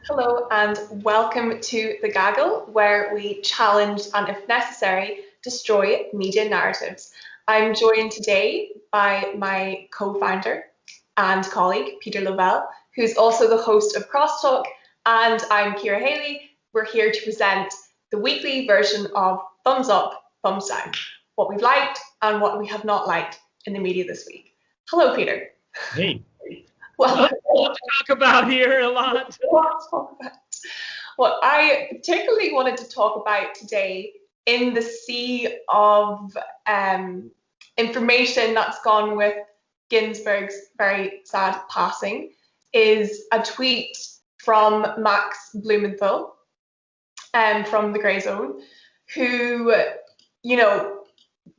Hello and welcome to the Gaggle, where we challenge and, if necessary, destroy media narratives. I'm joined today by my co-founder and colleague, Peter Lavelle, who's also the host of Crosstalk, and I'm Ciara Haley. We're here to present the weekly version of Thumbs Up, Thumbs Down, what we've liked and what we have not liked in the media this week. Hello, Peter. Hey, Well, a lot to talk about here, a lot. What I particularly wanted to talk about today, in the sea of information that's gone with Ginsburg's very sad passing, is a tweet from Max Blumenthal from the Grey Zone, who,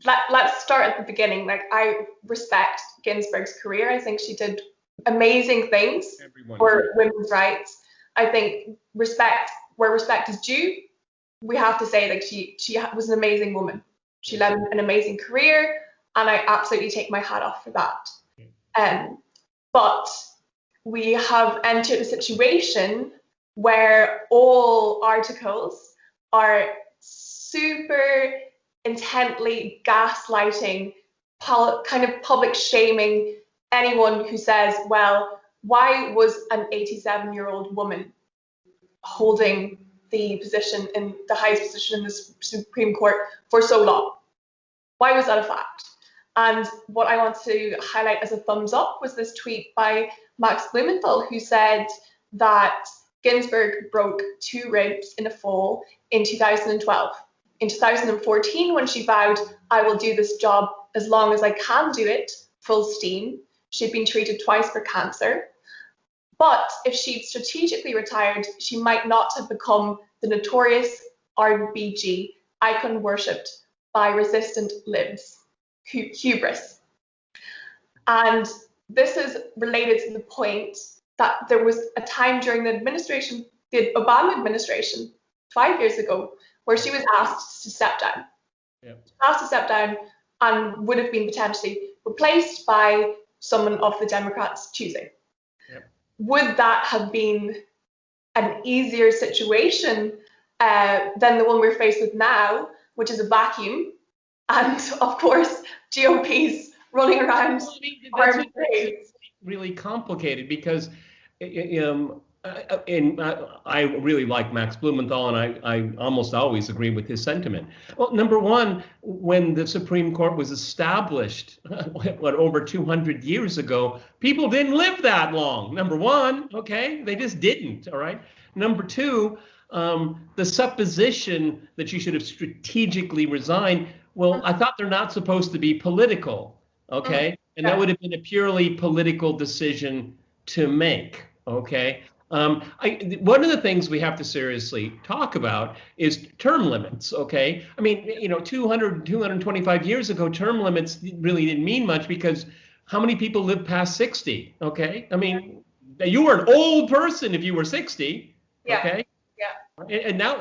let's start at the beginning. Like, I respect Ginsburg's career. I think she did amazing things for women's rights. I think where respect is due, we have to say, like, she was an amazing woman. She led an amazing career, and I absolutely take my hat off for that. But we have entered a situation where all articles are super intently gaslighting, kind of public shaming anyone who says, well, why was an 87-year-old woman holding the position in the highest position in the Supreme Court for so long? Why was that a fact? And what I want to highlight as a thumbs up was this tweet by Max Blumenthal, who said that Ginsburg broke 2 ribs in a fall in 2012. In 2014, when she vowed, I will do this job as long as I can do it, full steam, she'd been treated twice for cancer. But if she'd strategically retired, she might not have become the notorious RBG, icon worshipped by resistant libs, hubris. And this is related to the point that there was a time during the Obama administration, 5 years ago, where she was asked to step down. Yep. Asked to step down and would have been potentially replaced by someone of the Democrats' choosing. Yep. Would that have been an easier situation than the one we're faced with now, which is a vacuum, and of course GOP's running around? Well, I mean, that's really complicated because I really like Max Blumenthal, and I almost always agree with his sentiment. Well, number one, when the Supreme Court was established, over 200 years ago, people didn't live that long. Number one, okay, they just didn't. All right. Number two, the supposition that you should have strategically resigned. Well, I thought they're not supposed to be political. Okay. And that would have been a purely political decision to make. Okay. One of the things we have to seriously talk about is term limits. Okay. I mean, 225 years ago, term limits really didn't mean much because how many people live past 60? Okay. I mean, you were an old person if you were 60. Okay. Yeah. And now,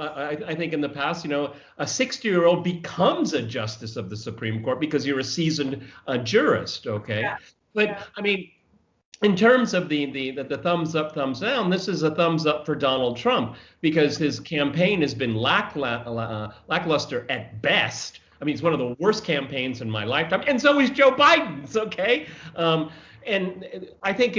I think in the past, a 60-year-old becomes a justice of the Supreme Court because you're a seasoned jurist. Okay. Yeah. But Yeah. I mean, in terms of the thumbs up, thumbs down, this is a thumbs up for Donald Trump because his campaign has been lackluster at best. I mean, it's one of the worst campaigns in my lifetime, and so is Joe Biden's. Okay, and I think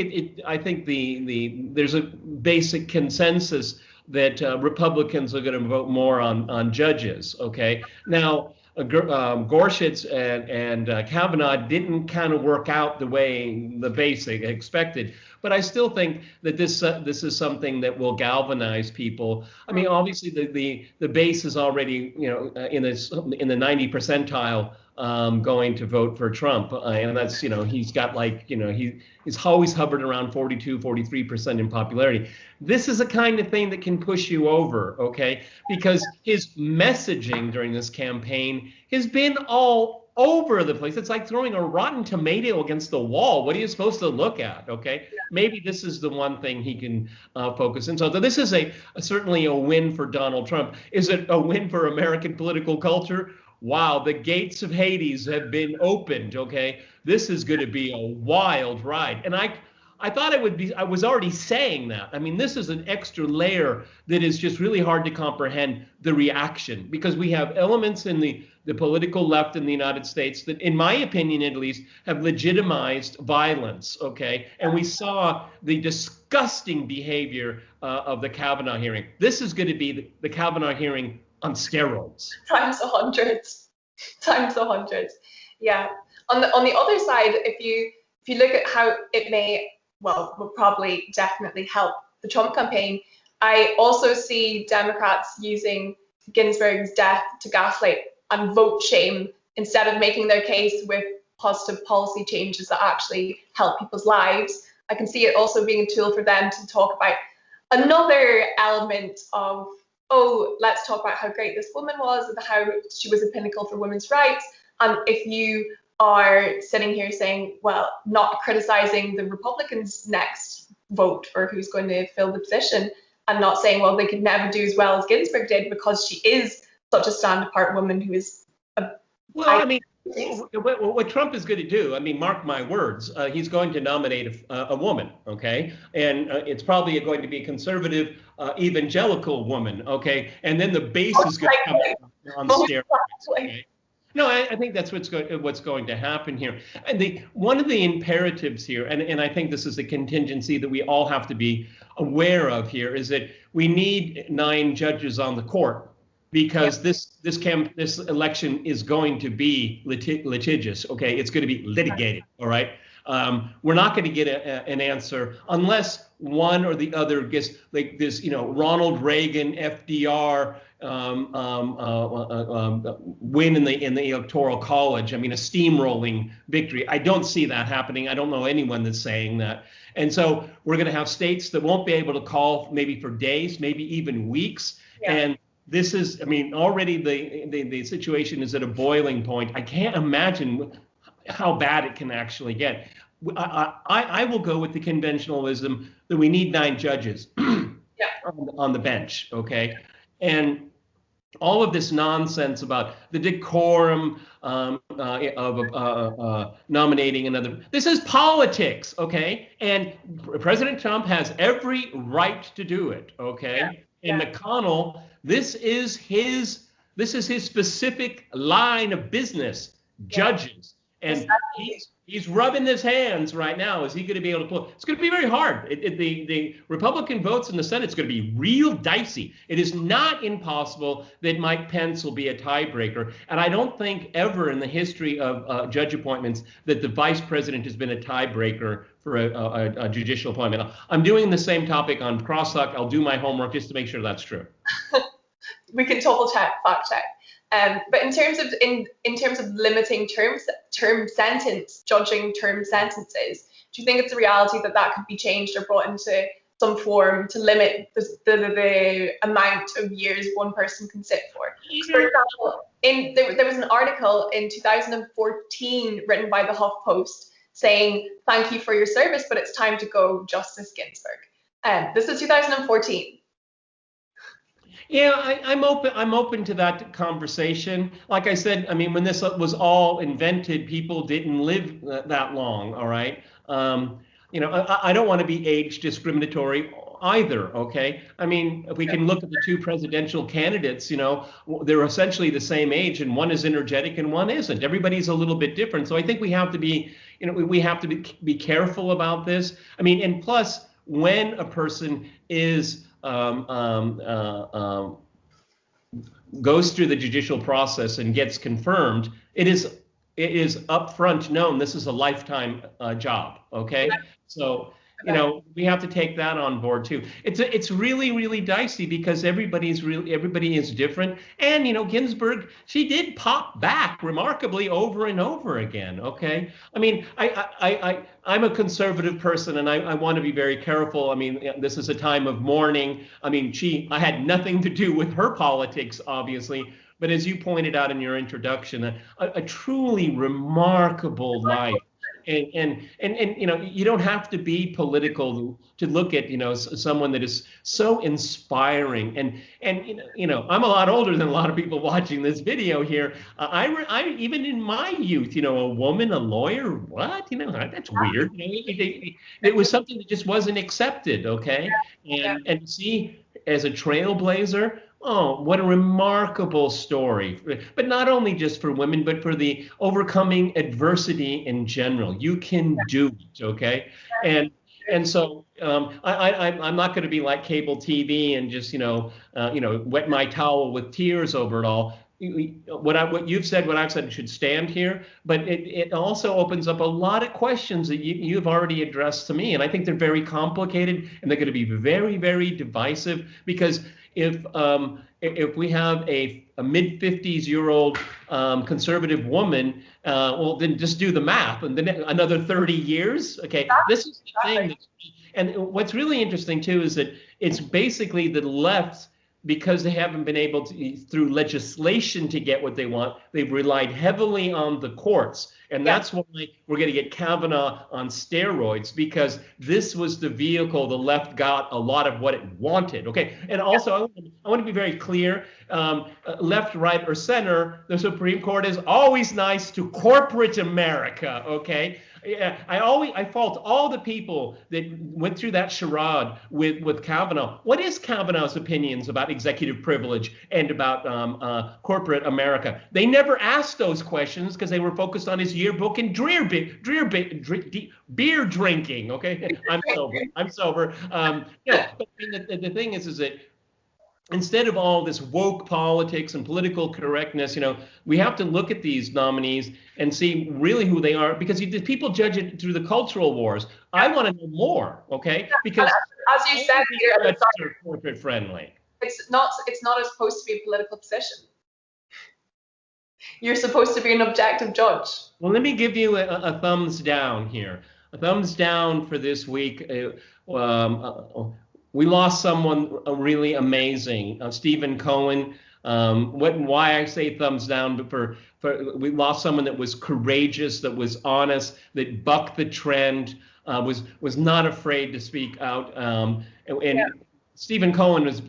there's a basic consensus that Republicans are going to vote more on judges. Okay, now. Gorsuch and Kavanaugh didn't kind of work out the way the base expected, but I still think that this is something that will galvanize people. I mean, obviously the base is already in the 90 percentile going to vote for Trump, and that's he's got he's always hovered around 42-43% in popularity. This is a kind of thing that can push you over, okay? Because his messaging during this campaign has been all over the place. It's like throwing a rotten tomato against the wall. What are you supposed to look at, okay? Maybe this is the one thing he can focus in. So this is certainly a win for Donald Trump. Is it a win for American political culture? Wow, the gates of Hades have been opened, okay? This is going to be a wild ride. And I thought I was already saying that. I mean, this is an extra layer that is just really hard to comprehend the reaction, because we have elements in the political left in the United States that, in my opinion at least, have legitimized violence, okay? And we saw the disgusting behavior of the Kavanaugh hearing. This is going to be the Kavanaugh hearing on steroids. Times 100. Times 100. Yeah. On the other side, if you look at how it will probably definitely help the Trump campaign, I also see Democrats using Ginsburg's death to gaslight and vote shame instead of making their case with positive policy changes that actually help people's lives. I can see it also being a tool for them to talk about another element of, oh, let's talk about how great this woman was and how she was a pinnacle for women's rights. And if you are sitting here saying, well, not criticizing the Republicans' next vote or who's going to fill the position, and not saying, well, they could never do as well as Ginsburg did because she is such a stand-apart woman who is I mean, what Trump is going to do, I mean, mark my words, he's going to nominate a woman, okay? And it's probably going to be a conservative evangelical woman, okay? And then the base is going to come on steroids, okay? No, I think that's what's going to happen here. And one of the imperatives here, and I think this is a contingency that we all have to be aware of here, is that we need 9 judges on the court, because this election is going to be litigious. Okay, it's going to be litigated. All right, we're not going to get an answer unless one or the other gets like this, Ronald Reagan, FDR win in the electoral college. I mean, a steamrolling victory. I don't see that happening. I don't know anyone that's saying that. And so we're going to have states that won't be able to call maybe for days, maybe even weeks. Yeah. And this is, I mean, already the situation is at a boiling point. I can't imagine how bad it can actually get. I will go with the conventionalism that we need 9 judges on the bench, okay? And all of this nonsense about the decorum of nominating another. This is politics, okay? And President Trump has every right to do it, okay? And McConnell, this is his specific line of business, judges. And he's rubbing his hands right now. Is he going to be able to pull? It's going to be very hard. The Republican votes in the Senate is going to be real dicey. It is not impossible that Mike Pence will be a tiebreaker. And I don't think ever in the history of judge appointments that the vice president has been a tiebreaker for a judicial appointment. I'm doing the same topic on crosstalk. I'll do my homework just to make sure that's true. We can double check, fact check. But in terms of limiting judging term sentences, do you think it's a reality that could be changed or brought into some form to limit the amount of years one person can sit for? For example, there was an article in 2014 written by the HuffPost saying, "Thank you for your service, but it's time to go, Justice Ginsburg." This is 2014. Yeah, I'm open to that conversation. Like I said, I mean, when this was all invented, people didn't live that long. All right. I don't want to be age discriminatory either. OK, I mean, if we can look at the 2 presidential candidates, they're essentially the same age, and one is energetic and one isn't. Everybody's a little bit different. So I think we have to be, we have to be careful about this. I mean, and plus, when a person is goes through the judicial process and gets confirmed, it is upfront known this is a lifetime job. Okay, so we have to take that on board too. It's really, really dicey because everybody is different. And Ginsburg, she did pop back remarkably over and over again. Okay, I mean, I'm a conservative person and I want to be very careful. I mean, this is a time of mourning. I mean, I had nothing to do with her politics, obviously. But as you pointed out in your introduction, a truly remarkable life. And you know, you don't have to be political to look at, you know, someone that is so inspiring. And you know, I'm a lot older than a lot of people watching this video here. I even in my youth, you know, a woman, a lawyer, what? You know, that's weird. You know, it was something that just wasn't accepted, okay? And see, as a trailblazer, oh, what a remarkable story. But not only just for women, but for the overcoming adversity in general. You can do it, okay? And so I'm not going to be like cable TV and just, you know, wet my towel with tears over it all. What you've said, what I've said should stand here, but it also opens up a lot of questions that you've already addressed to me. And I think they're very complicated, and they're going to be very, very divisive, because if we have a mid-50s-year-old conservative woman, well, then just do the math, and then another 30 years. Okay, this is the thing. And what's really interesting too is that it's basically the left, because they haven't been able to, through legislation, to get what they want. They've relied heavily on the courts. And that's why we're going to get Kavanaugh on steroids, because this was the vehicle the left got a lot of what it wanted. Okay. And also, I want to be very clear, left, right, or center, the Supreme Court is always nice to corporate America. Okay. I fault all the people that went through that charade with Kavanaugh. What is Kavanaugh's opinions about executive privilege and about corporate America? They never asked those questions because they were focused on his yearbook and beer drinking. Okay, I'm sober. Yeah, but the thing is that instead of all this woke politics and political correctness, you know, we have to look at these nominees and see really who they are, because people judge it through the cultural wars. I want to know more, okay? Because as you said here at the start, corporate friendly. It's not supposed to be a political position. You're supposed to be an objective judge. Well, let me give you a thumbs down here. A thumbs down for this week. We lost someone really amazing, Stephen Cohen. Why I say thumbs down, but we lost someone that was courageous, that was honest, that bucked the trend, was not afraid to speak out. Stephen Cohen was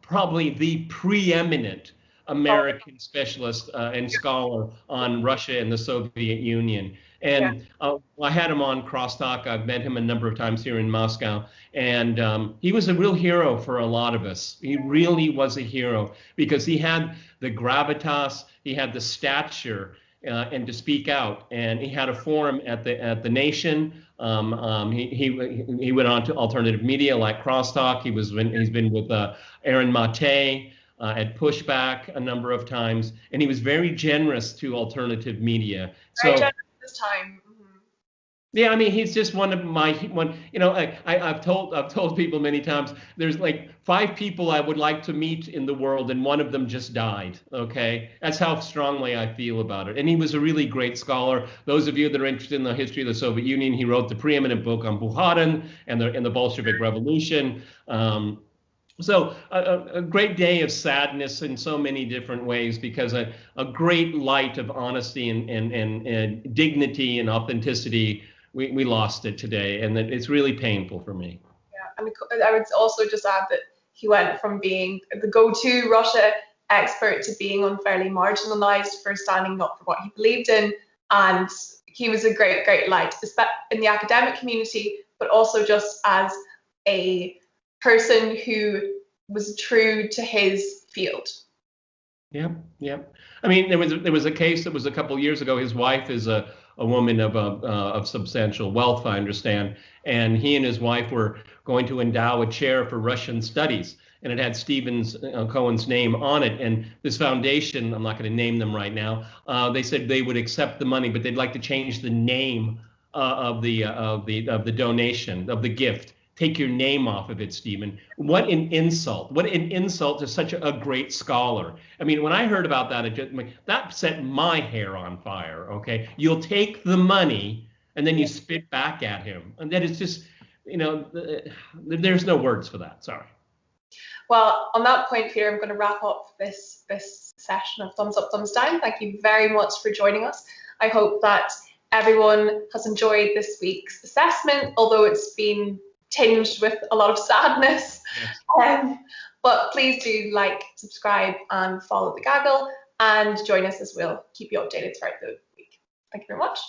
probably the preeminent American specialist and scholar on Russia and the Soviet Union. And I had him on Crosstalk. I've met him a number of times here in Moscow. And he was a real hero for a lot of us. He really was a hero, because he had the gravitas, he had the stature, and to speak out. And he had a forum at the Nation. He went on to alternative media like Crosstalk. He's been with Aaron Mate at Pushback a number of times, and he was very generous to alternative media. Very generous this time. Yeah, I mean, he's just one. You know, I've told people many times, there's like 5 people I would like to meet in the world, and one of them just died. Okay, that's how strongly I feel about it. And he was a really great scholar. Those of you that are interested in the history of the Soviet Union, he wrote the preeminent book on Bukharin and the Bolshevik Revolution. So a great day of sadness in so many different ways, because a great light of honesty and dignity and authenticity, we lost it today, and it's really painful for me. Yeah, and I would also just add that he went from being the go-to Russia expert to being unfairly marginalized for standing up for what he believed in, and he was a great, great light in the academic community, but also just as a person who was true to his field. Yeah. I mean, there was a case that was a couple of years ago. His wife is a woman of substantial wealth, I understand, and he and his wife were going to endow a chair for Russian studies, and it had Stephen Cohen's name on it. And this foundation, I'm not going to name them right now, they said they would accept the money, but they'd like to change the name of the donation, of the gift. Take your name off of it, Stephen. What an insult. What an insult to such a great scholar. I mean, when I heard about that, that set my hair on fire, okay? You'll take the money and then you spit back at him. And that is just, you know, there's no words for that. Sorry. Well, on that point, Peter, I'm going to wrap up this session of Thumbs Up, Thumbs Down. Thank you very much for joining us. I hope that everyone has enjoyed this week's assessment, although it's been tinged with a lot of sadness. Yes. But please do like, subscribe, and follow the Gaggle, and join us as we'll keep you updated throughout the week. Thank you very much.